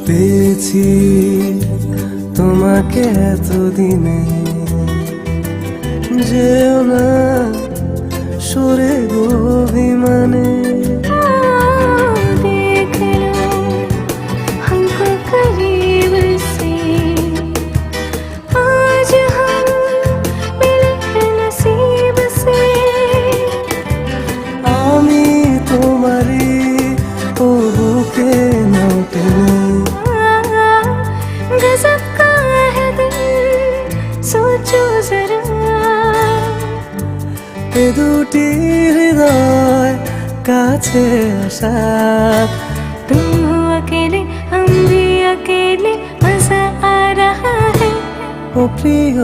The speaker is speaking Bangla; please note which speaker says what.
Speaker 1: পেয়েছি তোমাকে এতদিনে, যেও না সরে গো অভিমানে।
Speaker 2: देख लो हमको करीब से, आज हम मिले हैं नसीब से।
Speaker 1: আমি তোমারই ও বুকে নাও টেনে,
Speaker 2: गजब का है दिल सोचो जरा,
Speaker 1: এ দুটি হৃদয় কাছে আসা।
Speaker 2: तुम हो अकेले हम भी अकेले, मजा आ रहा है।
Speaker 1: ও প্রিয়